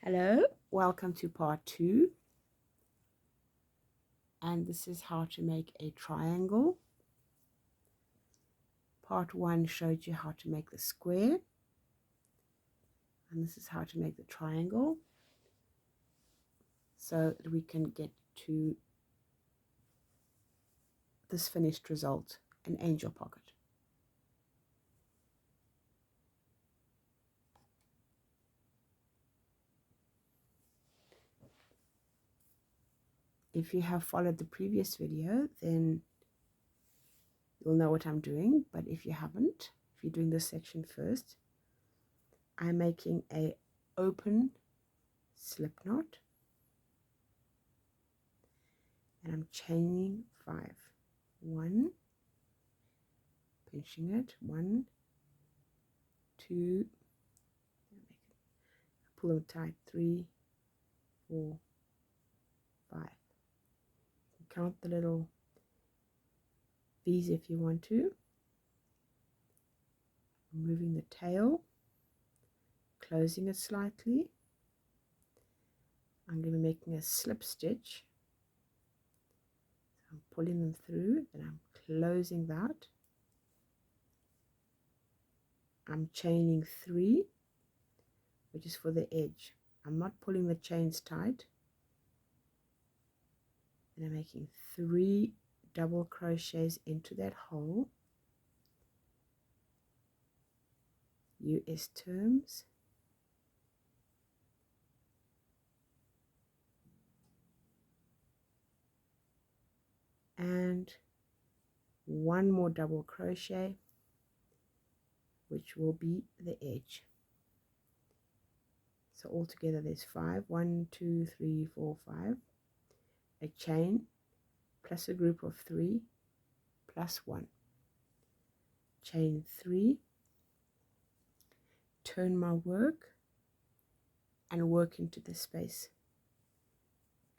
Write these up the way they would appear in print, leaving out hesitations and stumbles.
Hello, welcome to part 2, and this is how to make a triangle. Part 1 showed you how to make the square, and this is how to make the triangle so that we can get to this finished result, an angel pocket. If you have followed the previous video, then you'll know what I'm doing, but if you haven't, if you're doing this section first, I'm making a open slip knot, and I'm chaining 5. 1, pinching it, 1, 2, pull them tight, 3, 4, 5. Count the little V's if you want to. Removing the tail, closing it slightly. I'm going to be making a slip stitch. So I'm pulling them through, then I'm closing that. I'm chaining 3, which is for the edge. I'm not pulling the chains tight. And I'm making 3 double crochets into that hole. US terms. And 1 more double crochet, which will be the edge. So altogether there's 5. 1, 2, 3, 4, 5. A chain plus a group of 3 plus 1. Chain 3. Turn my work and work into the space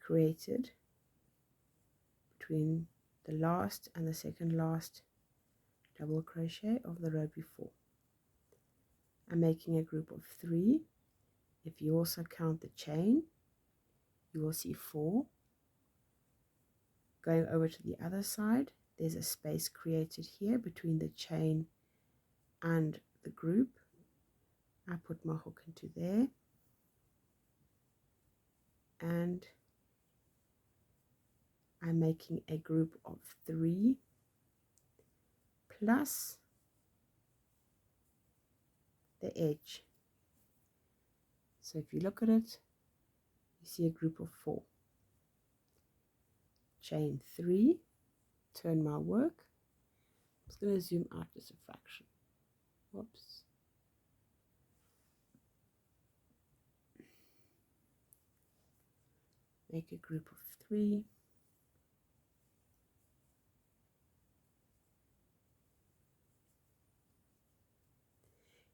created between the last and the second last double crochet of the row before. I'm making a group of 3. If you also count the chain, you will see 4. Going over to the other side, there's a space created here between the chain and the group. I put my hook into there, and I'm making a group of 3 plus the edge. So if you look at it, you see a group of 4. Chain 3, turn my work. I'm just going to zoom out just a fraction. Whoops. Make a group of 3.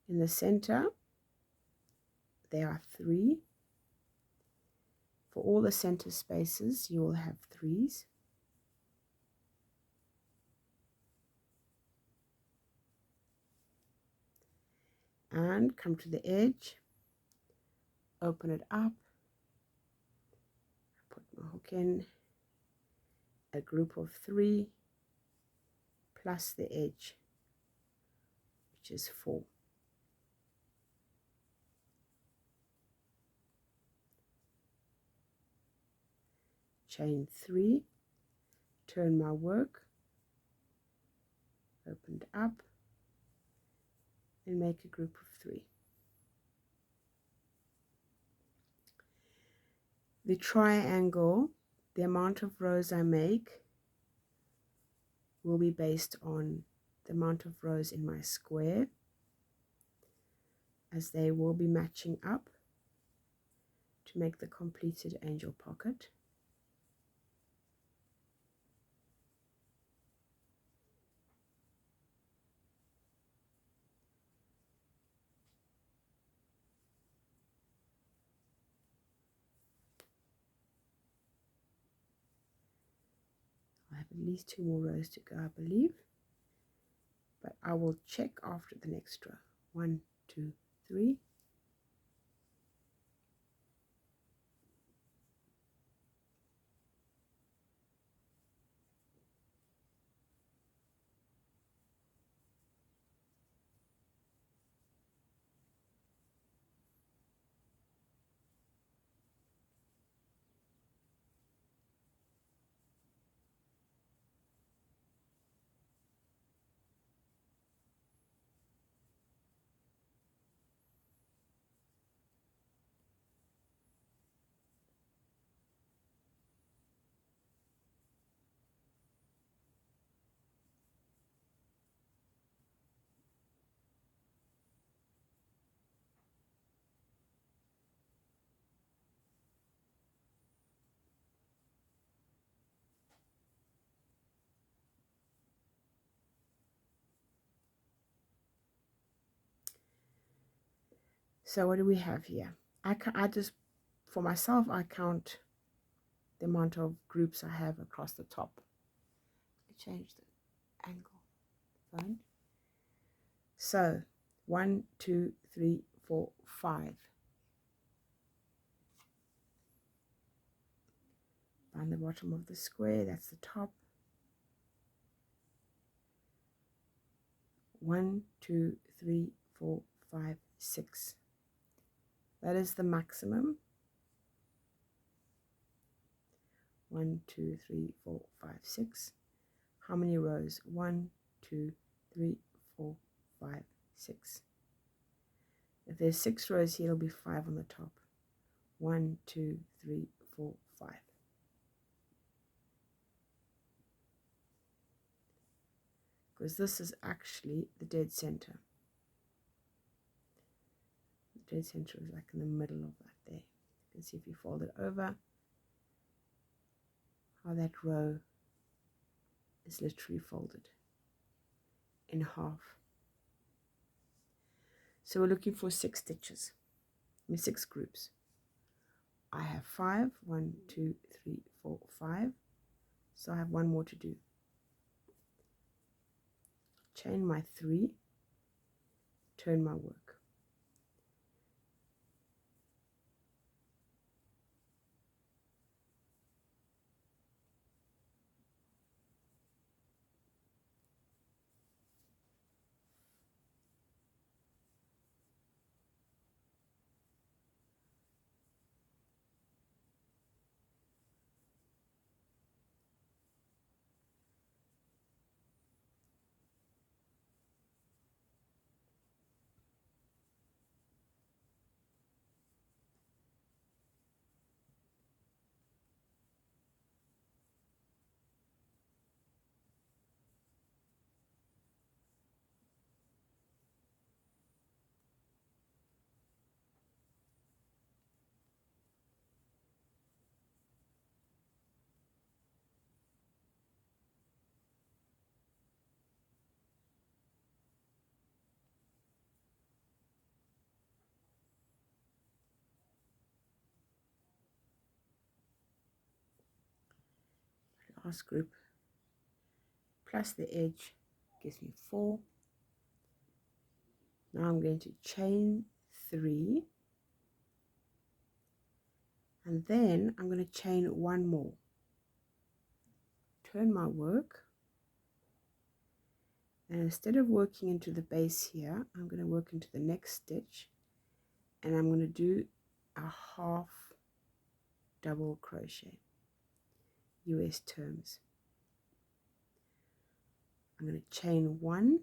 In the center, there are 3. For all the center spaces, you will have 3s. And come to the edge, open it up, put my hook in, a group of 3 plus the edge, which is 4. Chain 3, turn my work, opened up, and make a group of 3. The triangle, the amount of rows I make will be based on the amount of rows in my square, as they will be matching up to make the completed angel pocket. I have at least 2 more rows to go, I believe, but I will check after the next row. 1, 2, 3. So what do we have here? I just, for myself, I count the amount of groups I have across the top. I change the angle, fine. So 1, 2, 3, 4, 5. Find the bottom of the square, that's the top. 1, 2, 3, 4, 5, 6. That is the maximum. 1, 2, 3, 4, 5, 6. How many rows? 1, 2, 3, 4, 5, 6. If there's 6 rows here, it'll be 5 on the top. 1, 2, 3, 4, 5. Because this is actually the dead center. The dead center is like in the middle of that there. You can see if you fold it over, how that row is literally folded in half. So we're looking for 6 stitches. I mean 6 groups. I have 5. 1, 2, 3, 4, 5. So I have 1 more to do. Chain my 3, turn my work. Last group plus the edge gives me 4. Now I'm going to chain 3, and then I'm going to chain 1 more. Turn my work, and instead of working into the base here, I'm going to work into the next stitch, and I'm going to do a half double crochet, US terms. I'm going to chain 1,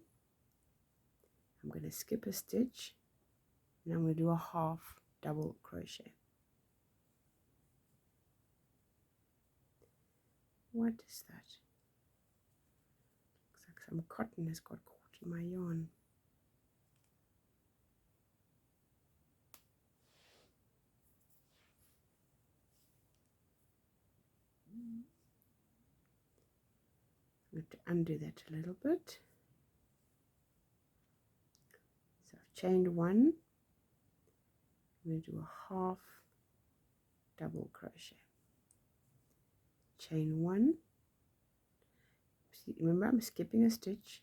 I'm going to skip a stitch, and I'm going to do a half double crochet. What is that? Looks like some cotton has got caught in my yarn. I'm going to undo that a little bit. So I've chained 1. I'm going to do a half double crochet. Chain 1. See, remember, I'm skipping a stitch.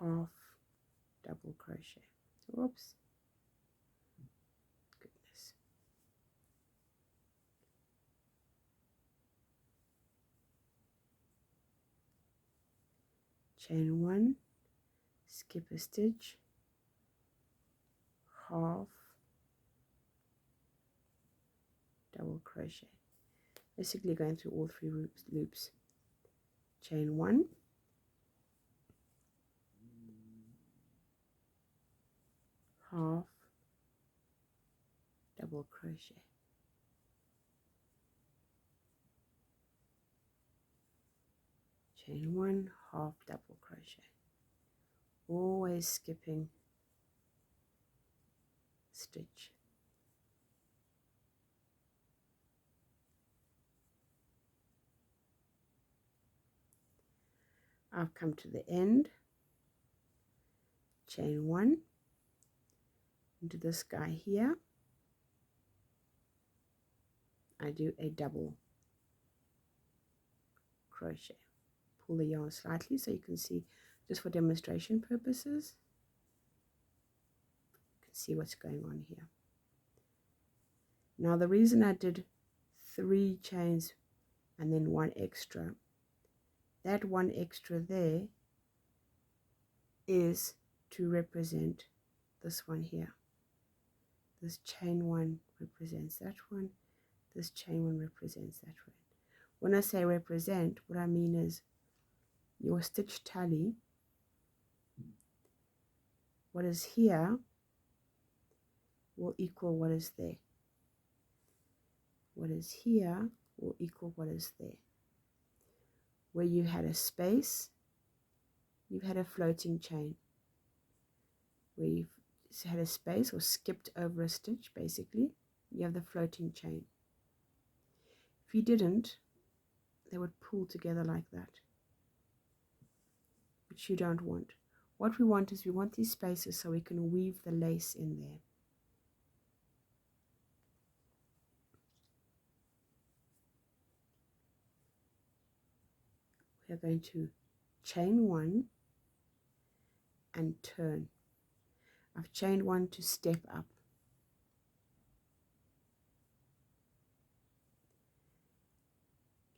Half double crochet. Whoops. Goodness. Chain 1. Skip a stitch. Half double crochet. Basically going through all 3 loops. Chain 1, half double crochet, chain 1, half double crochet, always skipping stitch. I've come to the end, chain 1, into this guy here, I do a double crochet. Pull the yarn slightly so you can see, just for demonstration purposes, you can see what's going on here. Now the reason I did 3 chains and then 1 extra, that 1 extra there is to represent this one here. This chain 1 represents that one, this chain 1 represents that one. When I say represent, what I mean is your stitch tally, what is here will equal what is there. What is here will equal what is there. Where you had a space, you've had a floating chain. Where you've had a space or skipped over a stitch, basically, you have the floating chain. If you didn't, they would pull together like that, which you don't want. What we want is we want these spaces so we can weave the lace in there. We are going to chain 1 and turn. I've chained 1 to step up.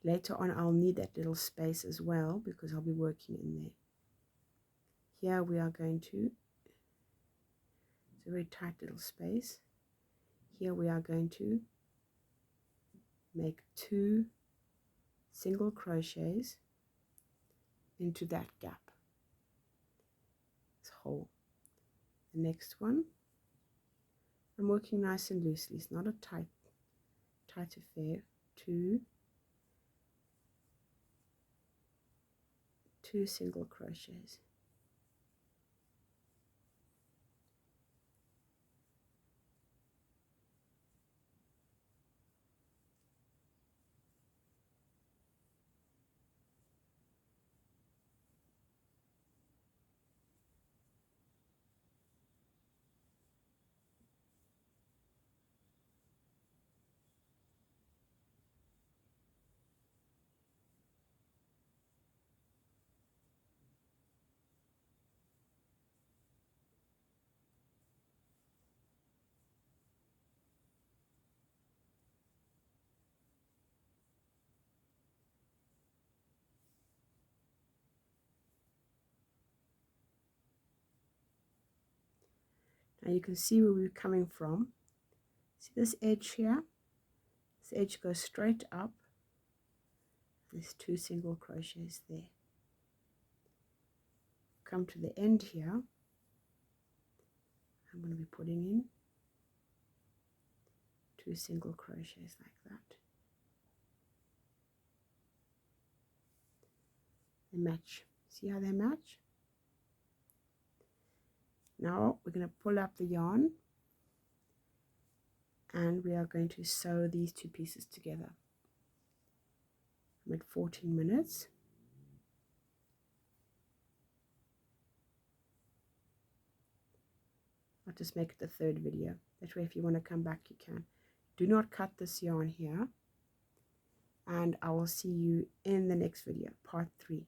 Later on I'll need that little space as well because I'll be working in there. Here we are going to, it's a very tight little space. Here we are going to make 2 single crochets into that gap, this hole. The next one, I'm working nice and loosely, it's not a tight affair. 2 single crochets. Now you can see where we're coming from. See this edge here? This edge goes straight up. There's 2 single crochets there. Come to the end here. I'm going to be putting in 2 single crochets like that. They match. See how they match? Now we're going to pull up the yarn and we are going to sew these 2 pieces together. I'm at 14 minutes. I'll just make it the 3rd video. That way if you want to come back you can. Do not cut this yarn here, and I will see you in the next video, part 3.